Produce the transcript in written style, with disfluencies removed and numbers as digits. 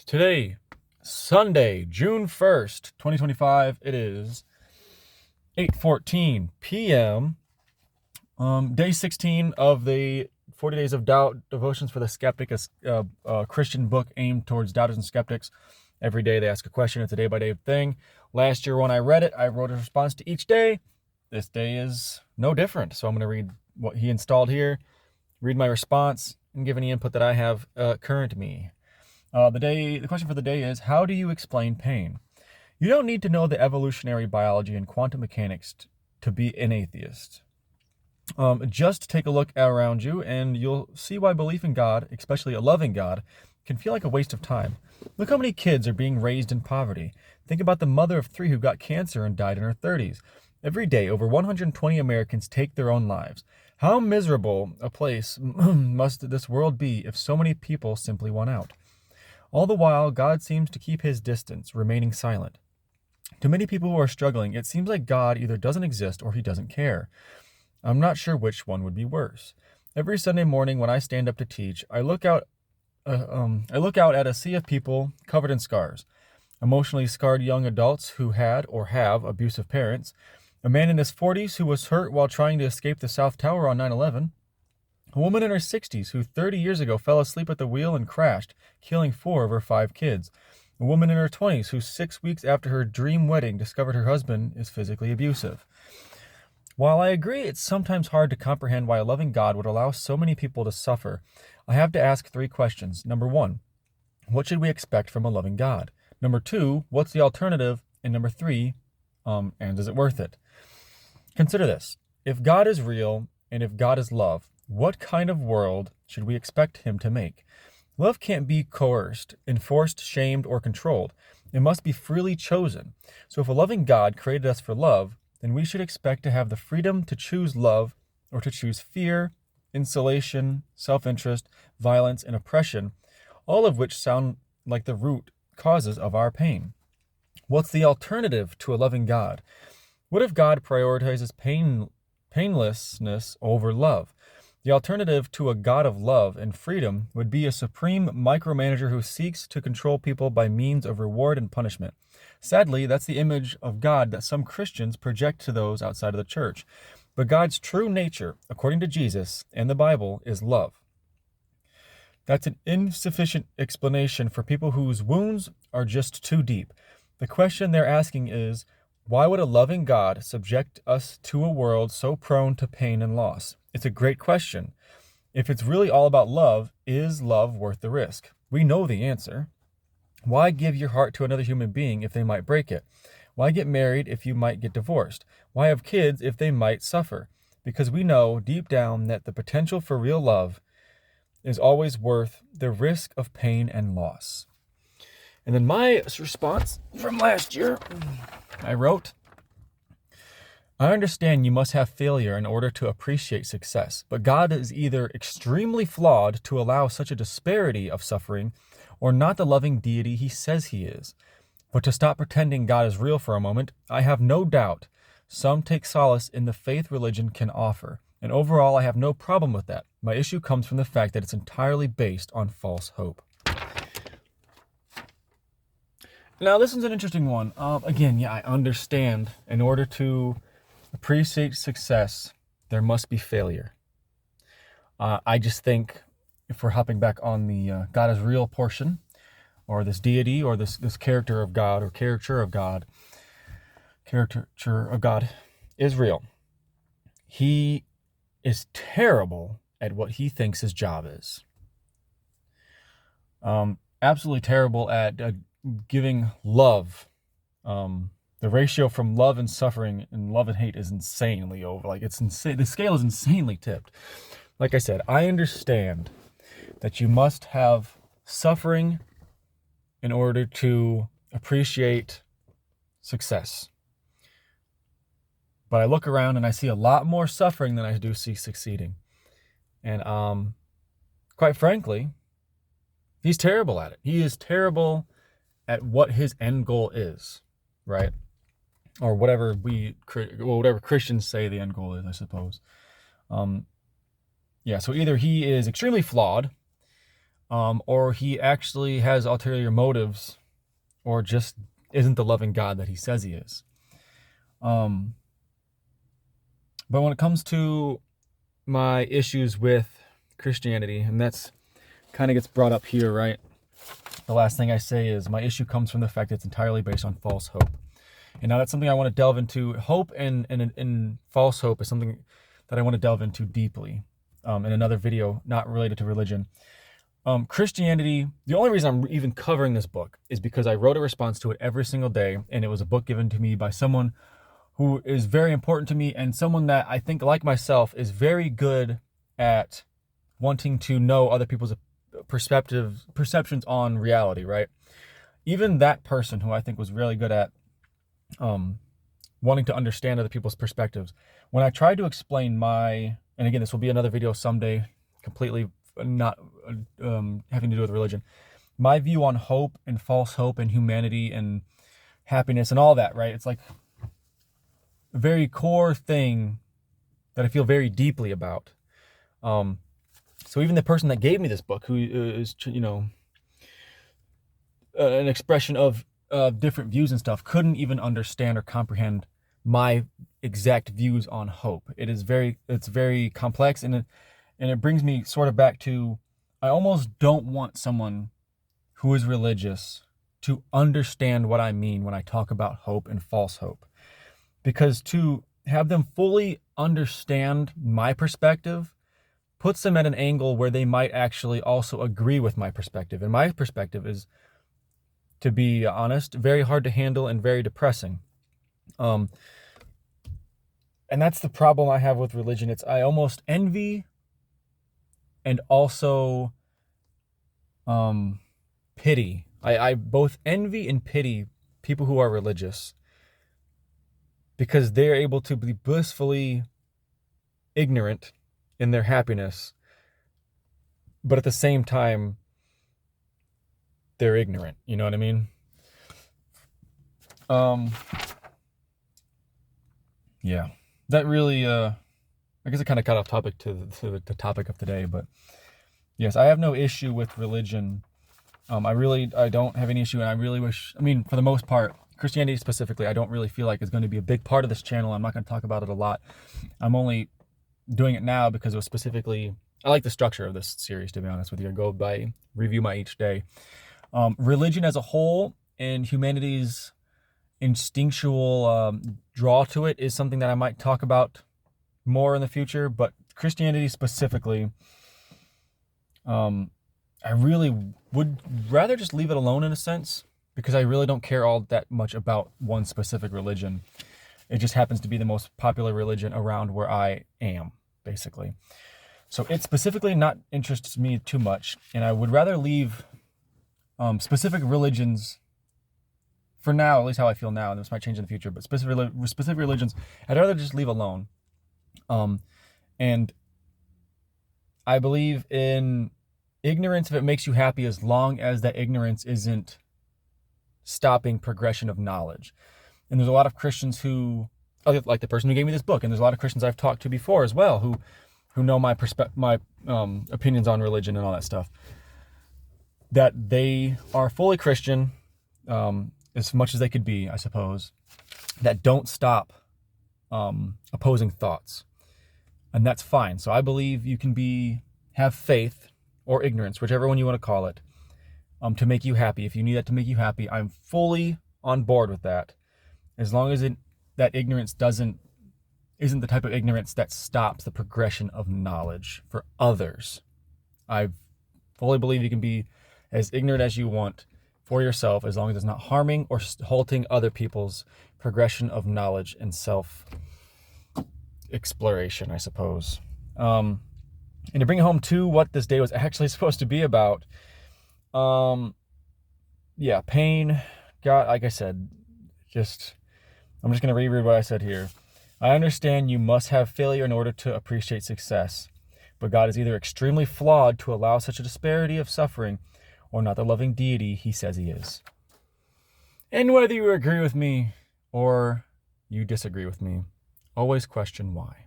Today, Sunday, June 1st, 2025. It is 8:14 p.m. Day 16 of the 40 Days of Doubt Devotions for the Skeptic, a Christian book aimed towards doubters and skeptics. Every day they ask a question. It's a day-by-day thing. Last year when I read it, I wrote a response to each day. This day is no different. So I'm going to read what he installed here, read my response, and give any input that I have current me. The question for the day is, how do you explain pain? You don't need to know the evolutionary biology and quantum mechanics to be an atheist. Just take a look around you and you'll see why belief in God, especially a loving God, can feel like a waste of time. Look how many kids are being raised in poverty. Think about the mother of 3 who got cancer and died in her 30s. Every day, over 120 Americans take their own lives. How miserable a place must this world be if so many people simply want out? All the while, God seems to keep his distance, remaining silent. To many people who are struggling, it seems like God either doesn't exist or he doesn't care. I'm not sure which one would be worse. Every Sunday morning when I stand up to teach, I look out at a sea of people covered in scars. Emotionally scarred young adults who had or have abusive parents, a man in his 40s who was hurt while trying to escape the South Tower on 9/11, a woman in her 60s who 30 years ago fell asleep at the wheel and crashed, killing 4 of her 5 kids. A woman in her 20s who 6 weeks after her dream wedding discovered her husband is physically abusive. While I agree it's sometimes hard to comprehend why a loving God would allow so many people to suffer, I have to ask 3 questions. Number 1, what should we expect from a loving God? Number 2, what's the alternative? And number 3, and is it worth it? Consider this. If God is real and if God is love, what kind of world should we expect him to make? Love can't be coerced, enforced, shamed, or controlled. It must be freely chosen. So if a loving God created us for love, then we should expect to have the freedom to choose love or to choose fear, insulation, self-interest, violence, and oppression, all of which sound like the root causes of our pain. What's the alternative to a loving God? What if God prioritizes painlessness over love? The alternative to a God of love and freedom would be a supreme micromanager who seeks to control people by means of reward and punishment. Sadly, that's the image of God that some Christians project to those outside of the church. But God's true nature, according to Jesus and the Bible, is love. That's an insufficient explanation for people whose wounds are just too deep. The question they're asking is, why would a loving God subject us to a world so prone to pain and loss? It's a great question. If it's really all about love, is love worth the risk? We know the answer. Why give your heart to another human being if they might break it? Why get married if you might get divorced? Why have kids if they might suffer? Because we know deep down that the potential for real love is always worth the risk of pain and loss. And then my response from last year, I wrote, I understand you must have failure in order to appreciate success, but God is either extremely flawed to allow such a disparity of suffering or not the loving deity he says he is. But to stop pretending God is real for a moment, I have no doubt some take solace in the faith religion can offer, and overall I have no problem with that. My issue comes from the fact that it's entirely based on false hope. Now, this is an interesting one. Again, I understand in order to appreciate success, there must be failure. I just think if we're hopping back on the God is real portion, or this deity, or this character of God, or caricature of God is real. He is terrible at what he thinks his job is. Absolutely terrible at giving love. The ratio from love and suffering and love and hate is insanely over. Like, it's insane. The scale is insanely tipped. Like I said, I understand that you must have suffering in order to appreciate success. But I look around and I see a lot more suffering than I do see succeeding. And quite frankly, he's terrible at it. He is terrible at what his end goal is, right? Or whatever Christians say the end goal is, I suppose. So either he is extremely flawed, or he actually has ulterior motives, or just isn't the loving God that he says he is. But when it comes to my issues with Christianity, and that's kind of gets brought up here, right? The last thing I say is my issue comes from the fact that it's entirely based on false hope. And now that's something I want to delve into. Hope and false hope is something that I want to delve into deeply in another video, not related to religion. Christianity, the only reason I'm even covering this book is because I wrote a response to it every single day, and it was a book given to me by someone who is very important to me, and someone that I think, like myself, is very good at wanting to know other people's perceptions on reality, right? Even that person, who I think was really good at wanting to understand other people's perspectives, when I tried to explain and again, this will be another video someday, completely not having to do with religion, my view on hope and false hope and humanity and happiness and all that, right? It's like a very core thing that I feel very deeply about. So even the person that gave me this book, who is, an expression of different views and stuff, couldn't even understand or comprehend my exact views on hope. It's very complex, and it brings me sort of back to, I almost don't want someone who is religious to understand what I mean when I talk about hope and false hope. Because to have them fully understand my perspective puts them at an angle where they might actually also agree with my perspective. And my perspective is, to be honest, very hard to handle and very depressing. And that's the problem I have with religion. I almost envy and also pity. I both envy and pity people who are religious, because they're able to be blissfully ignorant in their happiness, but at the same time, they're ignorant. You know what I mean? Yeah, that really, I guess it kind of got off topic to the topic of today, but yes, I have no issue with religion. I don't have any issue, and I really wish, for the most part, Christianity specifically, I don't really feel like is going to be a big part of this channel. I'm not going to talk about it a lot. I'm only doing it now because it was specifically, I like the structure of this series, to be honest with you. I go by review my each day. Religion as a whole and humanity's instinctual draw to it is something that I might talk about more in the future, but Christianity specifically, I really would rather just leave it alone in a sense, because I really don't care all that much about one specific religion. It just happens to be the most popular religion around where I am, basically. So it specifically not interests me too much, and I would rather leave specific religions, for now, at least how I feel now, and this might change in the future, but specific religions, I'd rather just leave alone. And I believe in ignorance if it makes you happy, as long as that ignorance isn't stopping progression of knowledge. And there's a lot of Christians who, like the person who gave me this book, and there's a lot of Christians I've talked to before as well, who know my opinions on religion and all that stuff, that they are fully Christian, as much as they could be, I suppose, that don't stop opposing thoughts. And that's fine. So I believe you can have faith or ignorance, whichever one you want to call it, to make you happy. If you need that to make you happy, I'm fully on board with that, as long as that ignorance isn't the type of ignorance that stops the progression of knowledge for others. I fully believe you can be as ignorant as you want for yourself, as long as it's not harming or halting other people's progression of knowledge and self-exploration, I suppose. And to bring it home to what this day was actually supposed to be about, pain, God, like I said, I'm just going to reread what I said here. I understand you must have failure in order to appreciate success, but God is either extremely flawed to allow such a disparity of suffering, or not the loving deity he says he is. And whether you agree with me or you disagree with me, always question why.